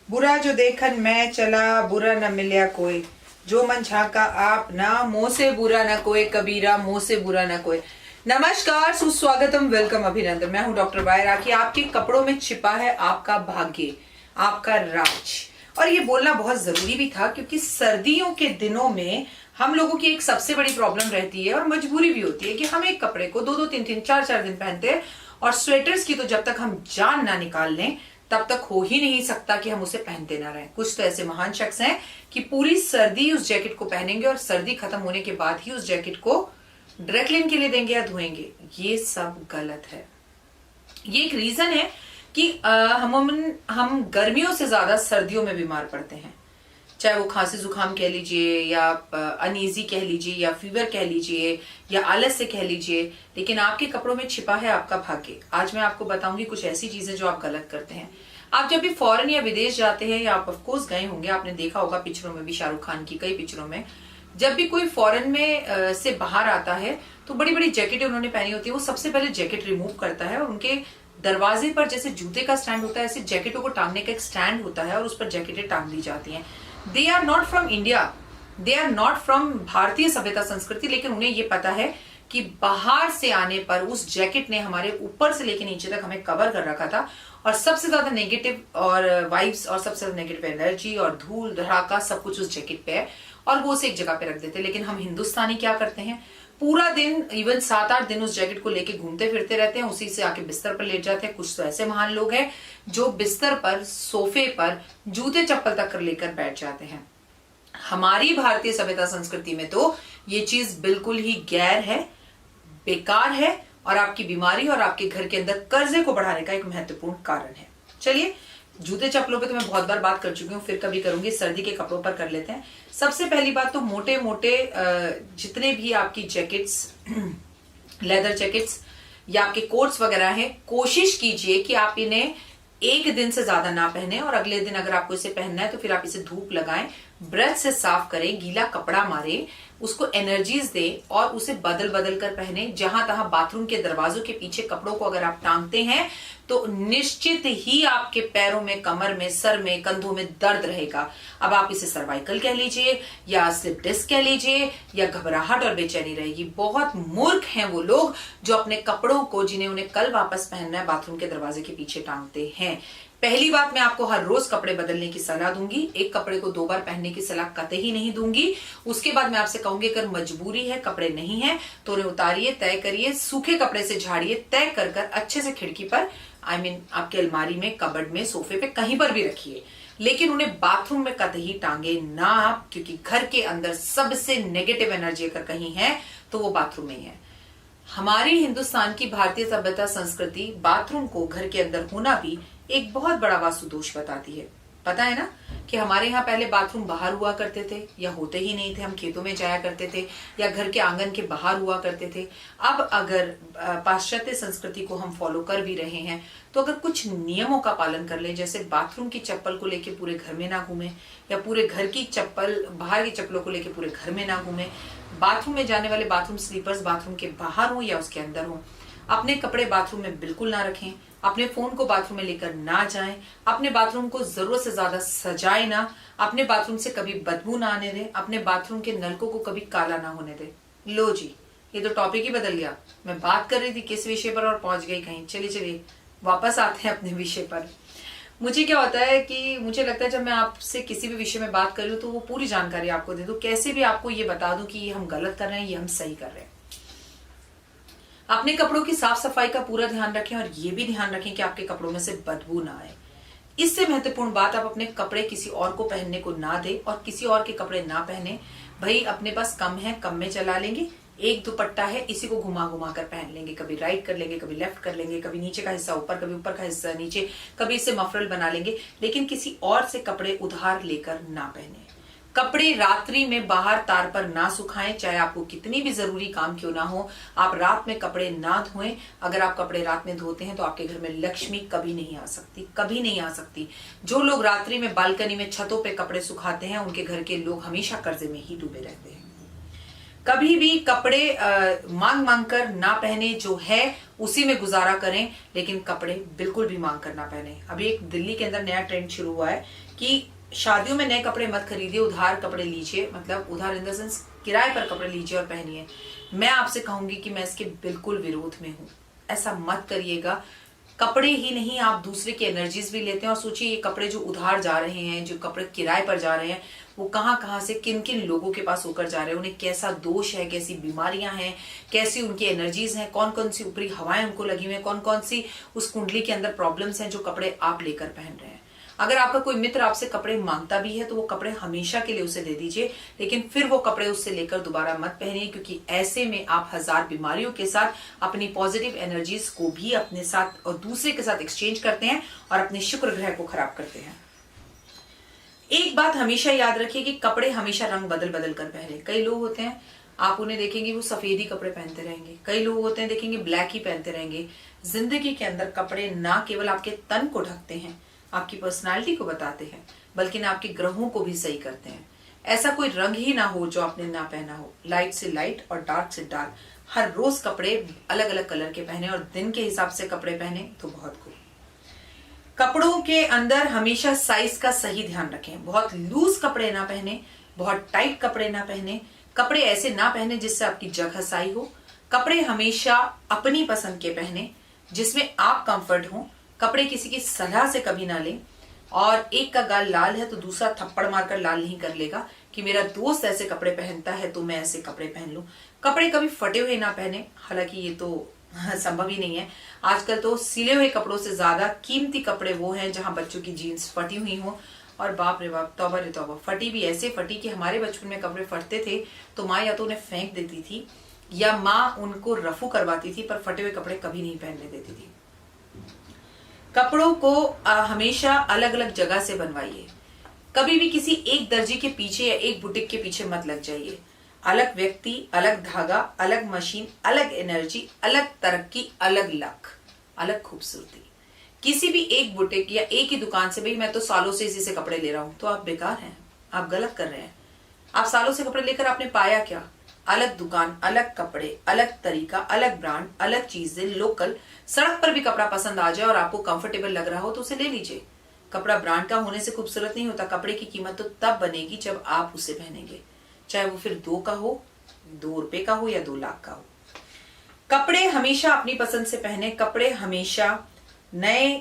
बुरा जो देखन मैं चला, बुरा न मिलया कोई, जो मन झांका आप ना, मुंह से बुरा न कोई कबीरा, मुंह से बुरा न कोई। नमस्कार, सुस्वागतम, वेलकम, अभिनंदन। मैं हूं डॉक्टर वाय राखी। आपके कपड़ों में छिपा है आपका भाग्य, आपका राज। और ये बोलना बहुत जरूरी भी था क्योंकि सर्दियों के दिनों में हम लोगों की एक सबसे बड़ी प्रॉब्लम रहती है और मजबूरी भी होती है कि हम एक कपड़े को 2-2, 3-3, 4-4 दिन पहनते हैं। और स्वेटर्स की तो जब तक हम जान ना निकाल लें तब तक हो ही नहीं सकता कि हम उसे पहनते ना रहें। कुछ तो ऐसे महान शख्स हैं कि पूरी सर्दी उस जैकेट को पहनेंगे और सर्दी खत्म होने के बाद ही उस जैकेट को ड्राई क्लीन के लिए देंगे या धोएंगे। ये सब गलत है। ये एक रीजन है कि हम गर्मियों से ज्यादा सर्दियों में बीमार पड़ते हैं। चाहे वो खांसी जुकाम कह लीजिए या अनईजी कह लीजिए या फीवर कह लीजिए या आलस से कह लीजिए, लेकिन आपके कपड़ों में छिपा है आपका भाग्य। आज मैं आपको बताऊंगी कुछ ऐसी चीजें जो आप गलत करते हैं। आप जब भी फॉरेन या विदेश जाते हैं या आप ऑफकोर्स गए होंगे, आपने देखा होगा पिक्चरों में भी, शाहरुख खान की कई पिक्चरों में, जब भी कोई फॉरेन में से बाहर आता है तो बड़ी बड़ी जैकेटें उन्होंने पहनी होती है। वो सबसे पहले जैकेट रिमूव करता है और उनके दरवाजे पर जैसे जूते का स्टैंड होता है ऐसे जैकेटों को टांगने का एक स्टैंड होता है और उस पर जैकेटें टांग दी जाती हैं। They are not from India, they are not from भारतीय सभ्यता संस्कृति, लेकिन उन्हें ये पता है कि बाहर से आने पर उस जैकेट ने हमारे ऊपर से लेकर नीचे तक हमें कवर कर रखा था और सबसे ज्यादा नेगेटिव और वाइब्स और सबसे ज्यादा नेगेटिव एनर्जी और धूल धड़ाका सब कुछ उस जैकेट पे है और वो उसे एक जगह पे रख देते। लेकिन हम हिंदुस्तानी क्या करते हैं, पूरा दिन, इवन 7-8 दिन उस जैकेट को लेके घूमते फिरते रहते हैं, उसी से आके बिस्तर पर लेट जाते हैं। कुछ तो ऐसे महान लोग हैं जो बिस्तर पर, सोफे पर जूते चप्पल तक कर लेकर बैठ जाते हैं। हमारी भारतीय सभ्यता संस्कृति में तो ये चीज बिल्कुल ही गैर है, बेकार है और आपकी बीमारी और आपके घर के अंदर कर्जे को बढ़ाने का एक महत्वपूर्ण कारण है। चलिए, जूते चप्पलों पे तो मैं बहुत बार बात कर चुकी हूँ, फिर कभी करूंगी। सर्दी के कपड़ों पर कर लेते हैं। सबसे पहली बात तो मोटे मोटे जितने भी आपकी जैकेट्स, लेदर जैकेट्स या आपके कोट्स वगैरह हैं, कोशिश कीजिए कि आप इन्हें एक दिन से ज्यादा ना पहने और अगले दिन अगर आपको इसे पहनना है तो फिर आप इसे धूप लगाएं, ब्रश से साफ करें, गीला कपड़ा मारे, उसको एनर्जीज दे और उसे बदल बदल कर पहने। जहां तहां बाथरूम के दरवाजों के पीछे कपड़ों को अगर आप टांगते हैं तो निश्चित ही आपके पैरों में, कमर में, सर में, कंधों में दर्द रहेगा। अब आप इसे सर्वाइकल कह लीजिए या स्लिप डिस्क कह लीजिए या घबराहट और बेचैनी रहेगी। बहुत मूर्ख हैं वो लोग जो अपने कपड़ों को, जिन्हें उन्हें कल वापस पहनना है, बाथरूम के दरवाजे के पीछे टांगते हैं। पहली बात, मैं आपको हर रोज कपड़े बदलने की सलाह दूंगी, एक कपड़े को 2 बार पहनने की सलाह कतई नहीं दूंगी। उसके बाद मैं आपसे कहूंगी अगर मजबूरी है, कपड़े नहीं है तो उन्हें उतारिए, तय करिए, सूखे कपड़े से झाड़िए, तय कर कर अच्छे से खिड़की पर, आपके अलमारी में, कबर्ड में, सोफे पे, कहीं पर भी रखिए, लेकिन उन्हें बाथरूम में कतई टांगे ना आप, क्योंकि घर के अंदर सबसे नेगेटिव एनर्जी अगर कहीं है तो वो बाथरूम में ही है। हमारी हिंदुस्तान की भारतीय सभ्यता संस्कृति बाथरूम को घर के अंदर होना भी एक बहुत बड़ा वास्तु दोष बताती है। पता है ना कि हमारे यहाँ पहले बाथरूम बाहर हुआ करते थे या होते ही नहीं थे, हम खेतों में जाया करते थे या घर के आंगन के बाहर हुआ करते थे। अब अगर पाश्चात्य संस्कृति को हम फॉलो कर भी रहे हैं तो अगर कुछ नियमों का पालन कर ले, जैसे बाथरूम की चप्पल को लेके पूरे घर में ना घूमे या पूरे घर की चप्पल, बाहर की चप्पलों को लेके पूरे घर में ना घूमे, बाथरूम में जाने वाले बाथरूम स्लीपर्स बाथरूम के बाहर हो या उसके अंदर हो, अपने कपड़े बाथरूम में बिल्कुल ना रखें, अपने फोन को बाथरूम में लेकर ना जाएं, अपने बाथरूम को जरूरत से ज्यादा सजाए ना, अपने बाथरूम से कभी बदबू ना आने दें, अपने बाथरूम के नलकों को कभी काला ना होने दें। लो जी, ये तो टॉपिक ही बदल गया। मैं बात कर रही थी किस विषय पर और पहुंच गई कहीं। चलिए चलिए वापस आते हैं अपने विषय पर। मुझे क्या होता है कि मुझे लगता है जब मैं आपसे किसी भी विषय में बात कर रही हूँ तो वो पूरी जानकारी आपको दे दूं, कैसे भी आपको ये बता दूं कि ये हम गलत कर रहे हैं, ये हम सही कर रहे हैं। अपने कपड़ों की साफ सफाई का पूरा ध्यान रखें और ये भी ध्यान रखें कि आपके कपड़ों में से बदबू ना आए। इससे महत्वपूर्ण बात, आप अपने कपड़े किसी और को पहनने को ना दे और किसी और के कपड़े ना पहने। भाई अपने पास कम है, कम में चला लेंगे। एक दुपट्टा है, इसी को घुमा घुमा कर पहन लेंगे, कभी राइट कर लेंगे, कभी लेफ्ट कर लेंगे, कभी नीचे का हिस्सा ऊपर, कभी ऊपर का हिस्सा नीचे, कभी इसे मफरल बना लेंगे, लेकिन किसी और से कपड़े उधार लेकर ना पहने। कपड़े रात्रि में बाहर तार पर ना सुखाएं, चाहे आपको कितनी भी जरूरी काम क्यों ना हो। आप रात में कपड़े ना धोएं। अगर आप कपड़े रात में धोते हैं तो आपके घर में लक्ष्मी कभी नहीं आ सकती, कभी नहीं आ सकती। जो लोग रात्रि में बालकनी में, छतों पे कपड़े सुखाते हैं, उनके घर के लोग हमेशा कर्जे में ही डूबे रहते हैं। कभी भी कपड़े मांग मांग कर ना पहने, जो है उसी में गुजारा करें, लेकिन कपड़े बिल्कुल भी मांग कर ना पहने। अभी एक दिल्ली के अंदर नया ट्रेंड शुरू हुआ है कि शादियों में नए कपड़े मत खरीदिए, उधार कपड़े लीजिए, मतलब उधार इन द सेंस किराए पर कपड़े लीजिए और पहनिए। मैं आपसे कहूंगी कि मैं इसके बिल्कुल विरोध में हूं। ऐसा मत करिएगा। कपड़े ही नहीं, आप दूसरे की एनर्जीज भी लेते हैं। और सोचिए, ये कपड़े जो उधार जा रहे हैं, जो कपड़े किराए पर जा रहे हैं, वो कहाँ कहाँ से किन किन लोगों के पास होकर जा रहे हैं, उन्हें कैसा दोष है, कैसी बीमारियां हैं, कैसी उनकी एनर्जीज हैं, कौन कौन सी ऊपरी हवाएं उनको लगी हुई हैं, कौन कौन सी उस कुंडली के अंदर प्रॉब्लम्स हैं जो कपड़े आप लेकर पहन रहे हैं। अगर आपका कोई मित्र आपसे कपड़े मांगता भी है तो वो कपड़े हमेशा के लिए उसे दे दीजिए, लेकिन फिर वो कपड़े उससे लेकर दोबारा मत पहनिए, क्योंकि ऐसे में आप हजार बीमारियों के साथ अपनी पॉजिटिव एनर्जीज को भी अपने साथ और दूसरे के साथ एक्सचेंज करते हैं और अपने शुक्र ग्रह को खराब करते हैं। एक बात हमेशा याद रखिए कि कपड़े हमेशा रंग बदल बदल कर पहने। कई लोग होते हैं, आप उन्हें देखेंगे वो सफेद ही कपड़े पहनते रहेंगे, कई लोग होते हैं देखेंगे ब्लैक ही पहनते रहेंगे। जिंदगी के अंदर कपड़े ना केवल आपके तन को ढकते हैं, आपकी पर्सनालिटी को बताते हैं, बल्कि ना आपके ग्रहों को भी सही करते हैं। ऐसा कोई रंग ही ना हो जो आपने ना पहना हो। लाइट से लाइट और डार्क से डार्क हर रोज कपड़े अलग अलग कलर के पहने और दिन के हिसाब से कपड़े पहने तो बहुत खूब। कपड़ों के अंदर हमेशा साइज का सही ध्यान रखें। बहुत लूज कपड़े ना पहने, बहुत टाइट कपड़े ना पहने, कपड़े ऐसे ना पहने जिससे आपकी जगह साई हो। कपड़े हमेशा अपनी पसंद के पहने जिसमें आप कंफर्ट हो। कपड़े किसी की सलाह से कभी ना लें। और एक का गाल लाल है तो दूसरा थप्पड़ मारकर लाल नहीं कर लेगा कि मेरा दोस्त ऐसे कपड़े पहनता है तो मैं ऐसे कपड़े पहन लूं। कपड़े कभी फटे हुए ना पहने, हालांकि ये तो संभव ही नहीं है। आजकल तो सिले हुए कपड़ों से ज्यादा कीमती कपड़े वो हैं जहां बच्चों की जीन्स फटी हुई हो। और बाप रे बाप, तौबा रे तौबा, फटी भी ऐसे फटी कि हमारे बचपन में कपड़े फटते थे तो माँ या तो उन्हें फेंक देती थी या माँ उनको रफू करवाती थी, पर फटे हुए कपड़े कभी नहीं पहनने देती थी। कपड़ों को हमेशा अलग अलग जगह से बनवाइए। कभी भी किसी एक दर्जी के पीछे या एक बुटीक के पीछे मत लग जाइए। अलग व्यक्ति, अलग धागा, अलग मशीन, अलग एनर्जी, अलग तरक्की, अलग लक, अलग खूबसूरती। किसी भी एक बुटीक या एक ही दुकान से, भाई मैं तो सालों से इसी से कपड़े ले रहा हूं, तो आप बेकार हैं, आप गलत कर रहे हैं। आप सालों से कपड़े लेकर आपने पाया क्या? अलग दुकान, अलग कपड़े, अलग तरीका, अलग ब्रांड, अलग चीजें, लोकल। सड़क पर भी कपड़ा पसंद आ जाए और आपको कंफर्टेबल लग रहा हो तो उसे ले लीजिए। कपड़ा ब्रांड का होने से खूबसूरत नहीं होता। कपड़े की कीमत तो तब बनेगी जब आप उसे पहनेंगे, चाहे वो फिर 2 का हो, 2 रुपए का हो या 2 लाख का हो। कपड़े हमेशा अपनी पसंद से पहने। कपड़े हमेशा नए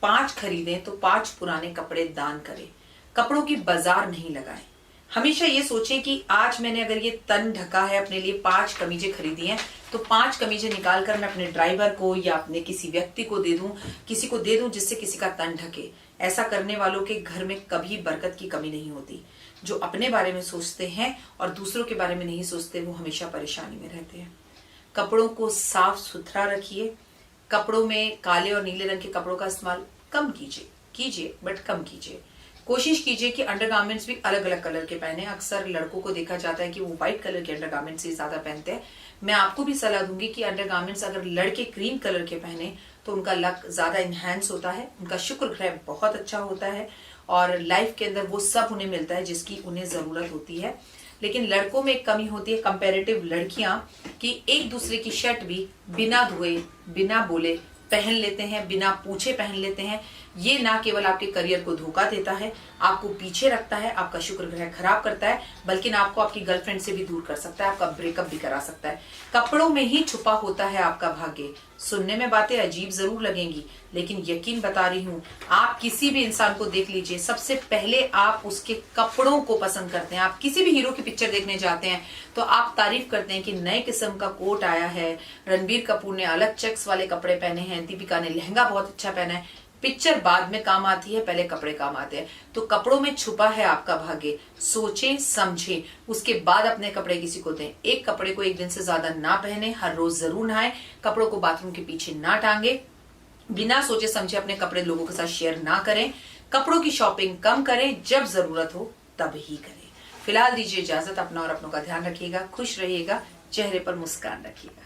5 खरीदें तो 5 पुराने कपड़े दान करें। कपड़ों की बाजार नहीं लगाएं। हमेशा ये सोचें कि आज मैंने अगर ये तन ढका है, अपने लिए 5 कमीजें खरीदी हैं, तो 5 कमीजें निकाल कर मैं अपने ड्राइवर को या अपने किसी व्यक्ति को दे दूं, किसी को दे दूं जिससे किसी का तन ढके। ऐसा करने वालों के घर में कभी बरकत की कमी नहीं होती। जो अपने बारे में सोचते हैं और दूसरों के बारे में नहीं सोचते, वो हमेशा परेशानी में रहते हैं। कपड़ों को साफ सुथरा रखिए। कपड़ों में काले और नीले रंग के कपड़ों का इस्तेमाल कम कीजिए बट कम कीजिए। कोशिश कीजिए कि अंडरगारमेंट्स भी अलग अलग कलर के पहने। अक्सर लड़कों को देखा जाता है कि वो व्हाइट कलर के अंडरगारमेंट्स ही ज्यादा पहनते हैं। मैं आपको भी सलाह दूंगी कि अंडरगारमेंट्स अगर लड़के क्रीम कलर के पहने तो उनका लक ज्यादा इनहैंस होता है, उनका शुक्र ग्रह बहुत अच्छा होता है और लाइफ के अंदर वो सब उन्हें मिलता है जिसकी उन्हें जरूरत होती है। लेकिन लड़कों में एक कमी होती है, कंपैरेटिव लड़कियां, कि एक दूसरे की शर्ट भी बिना धोए, बिना बोले पहन लेते हैं, बिना पूछे पहन लेते हैं। ये ना केवल आपके करियर को धोखा देता है, आपको पीछे रखता है, आपका शुक्र ग्रह खराब करता है, बल्कि आपको आपकी गर्लफ्रेंड से भी दूर कर सकता है, आपका ब्रेकअप भी करा सकता है। कपड़ों में ही छुपा होता है आपका भाग्य। सुनने में बातें अजीब जरूर लगेंगी, लेकिन यकीन बता रही हूं, आप किसी भी इंसान को देख लीजिए, सबसे पहले आप उसके कपड़ों को पसंद करते हैं। आप किसी भी हीरो की पिक्चर देखने जाते हैं तो आप तारीफ करते हैं कि नए किस्म का कोट आया है, रणबीर कपूर ने अलग चेक्स वाले कपड़े पहने हैं, दीपिका ने लहंगा बहुत अच्छा पहना है। पिक्चर बाद में काम आती है, पहले कपड़े काम आते हैं। तो कपड़ों में छुपा है आपका भाग्य। सोचें, समझें, उसके बाद अपने कपड़े किसी को दें। एक कपड़े को एक दिन से ज्यादा ना पहने, हर रोज जरूर नहाएं, कपड़ों को बाथरूम के पीछे ना टांगे, बिना सोचे समझे अपने कपड़े लोगों के साथ शेयर ना करें, कपड़ों की शॉपिंग कम करें, जब जरूरत हो तब ही करें। फिलहाल दीजिए इजाजत। अपना और अपनों का ध्यान रखिएगा, खुश रहिएगा, चेहरे पर मुस्कान रखिएगा।